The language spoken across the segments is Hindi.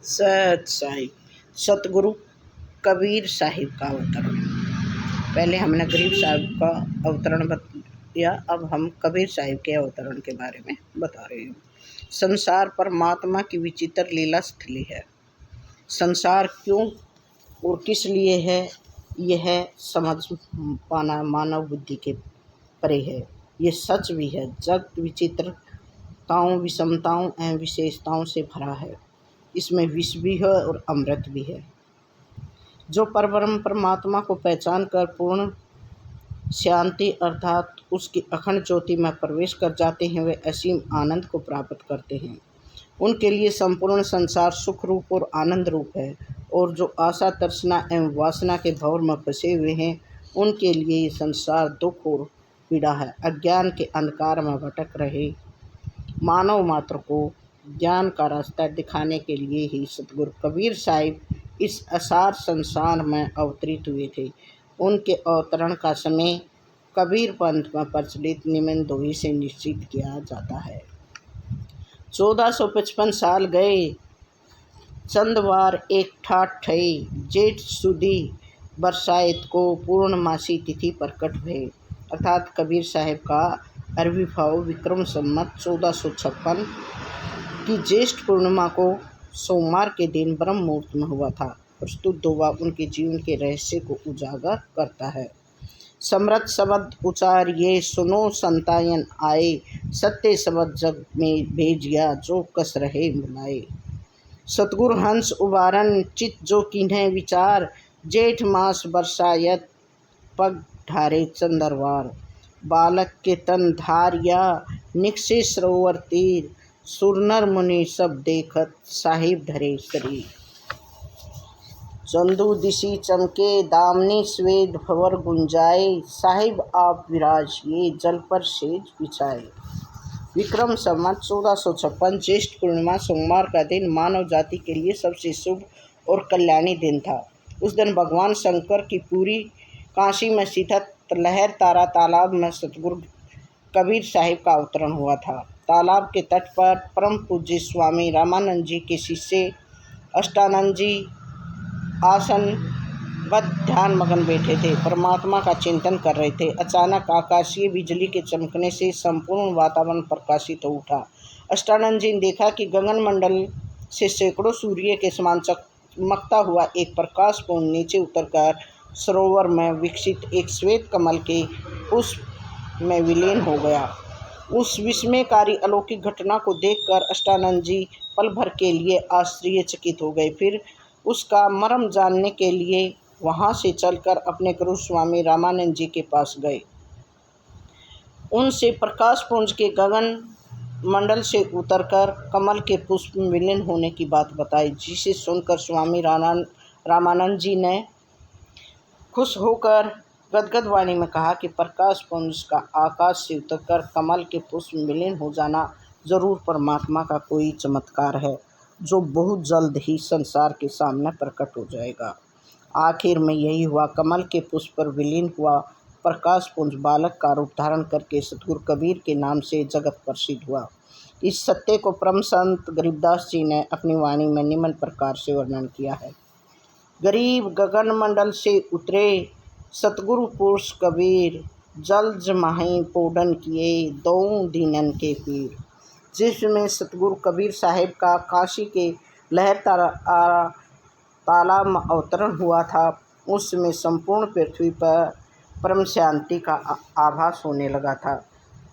सत साहिब सतगुरु कबीर साहिब का अवतरण। पहले हमने गरीब साहिब का अवतरण बताया, अब हम कबीर साहिब के अवतरण के बारे में बता रहे हैं। संसार परमात्मा की विचित्र लीला स्थली है। संसार क्यों और किस लिए है, यह समझ पाना मानव बुद्धि के परे है। ये सच भी है। जग विचित्रताओं, विषमताओं एवं विशेषताओं से भरा है। इसमें विष भी है और अमृत भी है। जो परब्रह्म परमात्मा को पहचान कर पूर्ण शांति अर्थात उसकी अखंड ज्योति में प्रवेश कर जाते हैं, वे असीम आनंद को प्राप्त करते हैं। उनके लिए संपूर्ण संसार सुख रूप और आनंद रूप है, और जो आशा तृष्णा एवं वासना के भंवर में फंसे हुए हैं, उनके लिए ये संसार दुख और पीड़ा है। अज्ञान के अंधकार में भटक रहे मानव मात्र को ज्ञान का रास्ता दिखाने के लिए ही सतगुरु कबीर साहिब इस असार संसार में अवतरित हुए थे। उनके अवतरण का समय कबीर पंथ में प्रचलित निम्न दोहे से निश्चित किया जाता है। 1455 साल गए चंदवार एक ठाठ ठई, जेठ सुदी बरसाइत को पूर्णमासी तिथि प्रकट भये। अर्थात कबीर साहिब का आविर्भाव विक्रम संवत 1456 की ज्येष्ठ पूर्णिमा को सोमवार के दिन ब्रह्म मुहूर्त में हुआ था। प्रस्तुत दोहा उनके जीवन के रहस्य को उजागर करता है। समृत शब्द उचारिये सुनो संतायन आए, सत्य शब्द जग में भेजिया जो कस रहे बुलाए। सतगुरु हंस उबारन चित जो किन्हें विचार, जेठ मास बरसायत पग ढारे चंदरवार। बालक के तन धारिया निकसे सरोवर तीर, सुरनर मुनि सब देखत साहिब धरे शरीर। चंदू दिशी चमके दामनी स्वेद भंवर गुंजाए, साहिब आप विराजिए जल पर सेज बिछाए। विक्रम संवत 1456 ज्येष्ठ पूर्णिमा सोमवार का दिन मानव जाति के लिए सबसे शुभ और कल्याणी दिन था। उस दिन भगवान शंकर की पूरी काशी में स्थित लहर तारा तालाब में सतगुरु कबीर साहिब का अवतरण हुआ था। तालाब के तट पर परम पूज्य स्वामी रामानंद जी के शिष्य अष्टानंद जी आसनबद्ध ध्यान मगन बैठे थे, परमात्मा का चिंतन कर रहे थे। अचानक आकाशीय बिजली के चमकने से संपूर्ण वातावरण प्रकाशित हो उठा। अष्टानंद जी ने देखा कि गगन मंडल से सैकड़ों सूर्य के समान चमकता हुआ एक प्रकाश पुंज नीचे उतरकर सरोवर में विकसित एक श्वेत कमल के पुष्प में विलीन हो गया। उस विस्मयकारी अलौकिक घटना को देखकर अष्टानंद जी पल भर के लिए आश्चर्यचकित हो गए। फिर उसका मर्म जानने के लिए वहां से चलकर अपने गुरु स्वामी रामानंद जी के पास गए। उनसे प्रकाश पुंज के गगन मंडल से उतरकर कमल के पुष्प में विलीन होने की बात बताई, जिसे सुनकर स्वामी रामानंद जी ने खुश होकर गदगद वाणी में कहा कि प्रकाश पुंज का आकाश से उतरकर कमल के पुष्प में विलीन हो जाना जरूर परमात्मा का कोई चमत्कार है, जो बहुत जल्द ही संसार के सामने प्रकट हो जाएगा। आखिर में यही हुआ। कमल के पुष्प पर विलीन हुआ प्रकाश पुंज बालक का रूप धारण करके सतगुरु कबीर के नाम से जगत प्रसिद्ध हुआ। इस सत्य को परम संत गरीबदास जी ने अपनी वाणी में निम्न प्रकार से वर्णन किया है। गरीब गगन मंडल से उतरे सतगुरु पुरुष कबीर, जल जमाही पोडन किए दो दीनन के पीर। जिसमें सतगुरु कबीर साहिब का काशी के लहर तालाब में अवतरण हुआ था, उसमें संपूर्ण पृथ्वी पर परम शांति का आभास होने लगा था।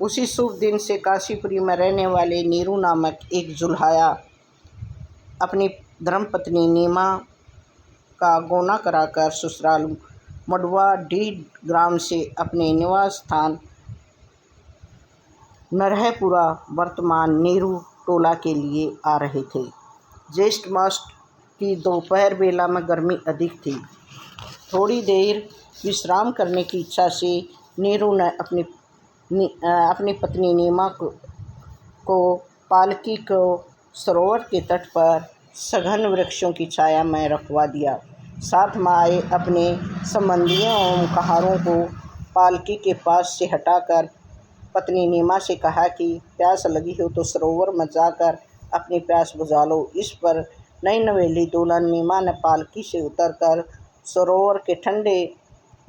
उसी शुभ दिन से काशीपुरी में रहने वाले नीरू नामक एक जुल्हाया अपनी धर्मपत्नी नीमा का गौना कराकर ससुराल मडुआ डीड ग्राम से अपने निवास स्थान नरहपुरा वर्तमान नीरू टोला के लिए आ रहे थे। ज्येष्ठ मास की दोपहर बेला में गर्मी अधिक थी। थोड़ी देर विश्राम करने की इच्छा से नीरू ने अपनी पत्नी नीमा को पालकी को सरोवर के तट पर सघन वृक्षों की छाया में रखवा दिया। साथ में आए अपने संबंधियों एवं कहारों को पालकी के पास से हटाकर पत्नी नीमा से कहा कि प्यास लगी हो तो सरोवर में जाकर अपनी प्यास बुझा लो। इस पर नई नवेली दुल्हन नीमा ने पालकी से उतरकर सरोवर के ठंडे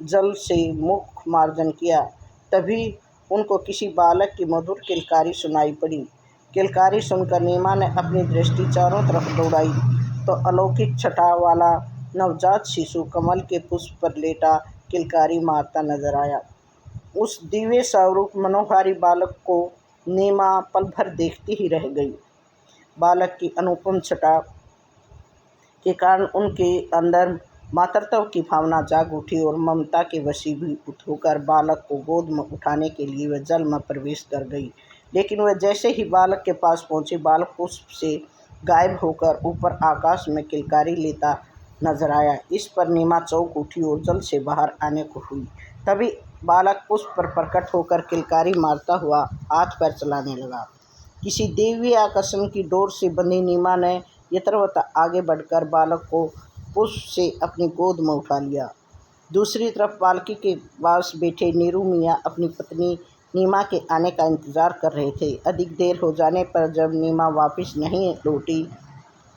जल से मुख मार्जन किया। तभी उनको किसी बालक की मधुर किलकारी सुनाई पड़ी। किलकारी सुनकर नीमा ने अपनी दृष्टि चारों तरफ दौड़ाई तो अलौकिक छटा वाला नवजात शिशु कमल के पुष्प पर लेटा किलकारी मारता नजर आया। उस दिव्य स्वरूप मनोहारी बालक को नीमा पल भर देखती ही रह गई। बालक की अनुपम छटा के कारण उनके अंदर मातृत्व की भावना जाग उठी और ममता के वशीभूत होकर बालक को गोद में उठाने के लिए वह जल में प्रवेश कर गई। लेकिन वह जैसे ही बालक के पास पहुंची, बालक पुष्प से गायब होकर ऊपर आकाश में किलकारी लेता नजर आया। इस पर नीमा चौंक उठी और जल से बाहर आने को हुई। तभी बालक पुष्प पर प्रकट होकर किलकारी मारता हुआ हाथ पैर चलाने लगा। किसी दैवीय आकर्षण की डोर से बंधी नीमा ने यथावत आगे बढ़कर बालक को पुष्प से अपनी गोद में उठा लिया। दूसरी तरफ पालकी के पास बैठे नीरू मियाँ अपनी पत्नी नीमा के आने का इंतजार कर रहे थे। अधिक देर हो जाने पर जब नीमा वापस नहीं लौटी,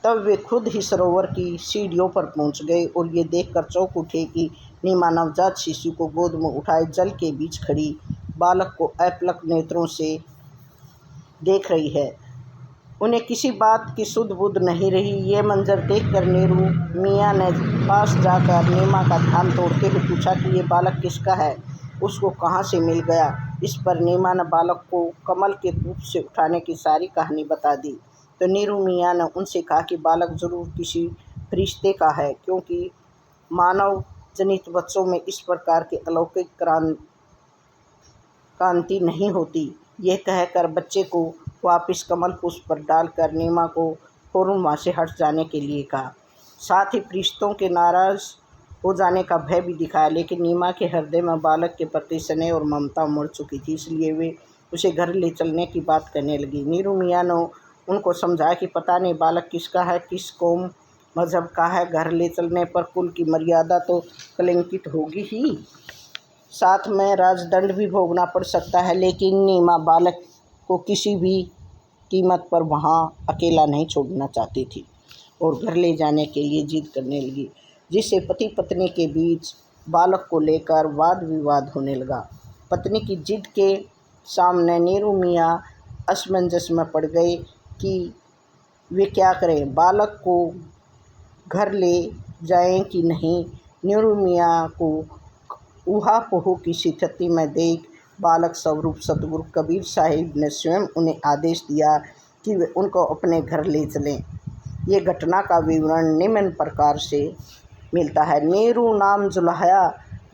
तब वे खुद ही सरोवर की सीढ़ियों पर पहुंच गए और ये देखकर चौंक उठे कि नीमा नवजात शिशु को गोद में उठाए जल के बीच खड़ी बालक को अपलक नेत्रों से देख रही है। उन्हें किसी बात की सुध बुध नहीं रही। ये मंजर देखकर नीरू मियाँ ने पास जाकर नीमा का ध्यान तोड़ते हुए पूछा कि ये बालक किसका है, उसको कहाँ से मिल गया। इस पर नीमा ने बालक को कमल के पुष्प से उठाने की सारी कहानी बता दी। तो नीरू मियाँ ने उनसे कहा कि बालक जरूर किसी फरिश्ते का है, क्योंकि मानव जनित बच्चों में इस प्रकार की अलौकिक कांति नहीं होती। यह कहकर बच्चे को वापस कमल पुष्प पर डालकर नीमा को फौरन वहाँ से हट जाने के लिए कहा। साथ ही फरिश्तों के नाराज हो जाने का भय भी दिखाया। लेकिन नीमा के हृदय में बालक के प्रति स्नेह और ममता मुड़ चुकी थी, इसलिए वे उसे घर ले चलने की बात करने लगी। नीरू मियाँ ने उनको समझाया कि पता नहीं बालक किसका है, किस कौम मजहब का है। घर ले चलने पर कुल की मर्यादा तो कलंकित होगी ही, साथ में राजदंड भी भोगना पड़ सकता है। लेकिन नीमा बालक को किसी भी कीमत पर वहाँ अकेला नहीं छोड़ना चाहती थी और घर ले जाने के लिए जिद करने लगी, जिससे पति पत्नी के बीच बालक को लेकर वाद विवाद होने लगा। पत्नी की जिद के सामने नीरू मियाँ असमंजस में पड़ गए कि वे क्या करें, बालक को घर ले जाएं कि नहीं। नीरू मियाँ को ऊहा-पोह की स्थिति में देख बालक स्वरूप सतगुरु कबीर साहिब ने स्वयं उन्हें आदेश दिया कि वे उनको अपने घर ले चलें। ये घटना का विवरण निम्न प्रकार से मिलता है। नीरू नाम जुल्हाया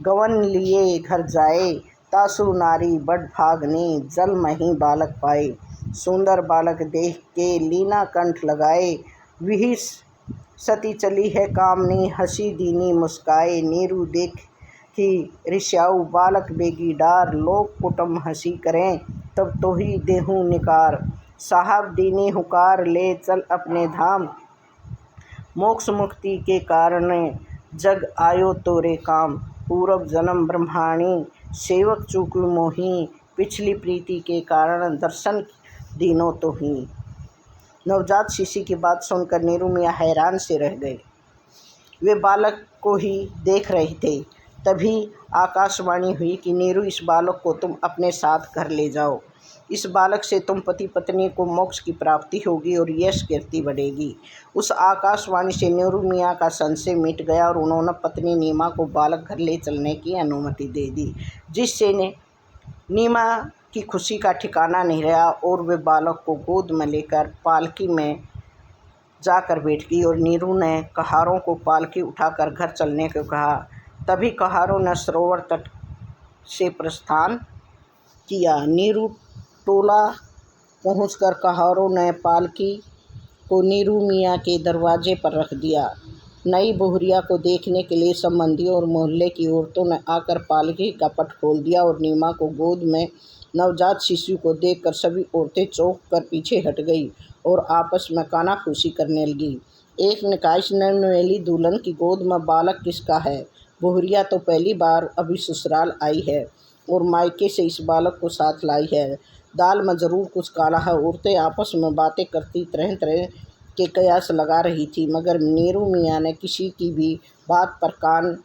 गवन लिए घर जाए, तासु नारी बड़ भागनी जल मही बालक पाए। सुंदर बालक देख के लीना कंठ लगाए, विहिस सती चली है कामनी हंसी दीनी मुस्काए। नीरू देख कि रिश्याऊ बालक बेगी डार, लोग कुटुंब हंसी करें तब तो ही देहूँ निकार। साहब दीनी हुकार ले चल अपने धाम, मोक्ष मुक्ति के कारण जग आयो तोरे काम। पूर्व जन्म ब्रह्माणी सेवक चूकू मोही, पिछली प्रीति के कारण दर्शन दीनो तो ही। नवजात शिशु की बात सुनकर नीरू मियाँ हैरान से रह गए। वे बालक को ही देख रहे थे। तभी आकाशवाणी हुई कि नीरू, इस बालक को तुम अपने साथ घर ले जाओ। इस बालक से तुम पति पत्नी को मोक्ष की प्राप्ति होगी और यश कीर्ति बढ़ेगी। उस आकाशवाणी से नीरू मियाँ का संशय मिट गया और उन्होंने पत्नी नीमा को बालक घर ले चलने की अनुमति दे दी, जिससे नीमा की खुशी का ठिकाना नहीं रहा और वे बालक को गोद में लेकर पालकी में जाकर बैठ गई और नीरू ने कहारों को पालकी उठाकर घर चलने को कहा। तभी कहारों ने सरोवर तट से प्रस्थान किया। नीरू टोला पहुंचकर कहारों ने पालकी को नीरू मियाँ के दरवाजे पर रख दिया। नई बहुरिया को देखने के लिए संबंधियों और मोहल्ले की औरतों ने आकर पालकी का पट खोल दिया और नीमा को गोद में नवजात शिशु को देखकर सभी औरतें चौंक कर पीछे हट गई और आपस में कानाफूसी करने लगी। एक ने कहा, इस नवनवेली दुल्हन की गोद में बालक किसका है? बहुरिया तो पहली बार अभी ससुराल आई है और मायके से इस बालक को साथ लाई है। दाल में जरूर कुछ काला है। औरतें आपस में बातें करती तरह तरह के कयास लगा रही थी, मगर नीरू मियाँ ने किसी की भी बात पर कान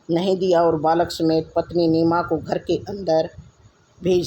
नहीं दिया और बालक समेत पत्नी नीमा को घर के अंदर भेज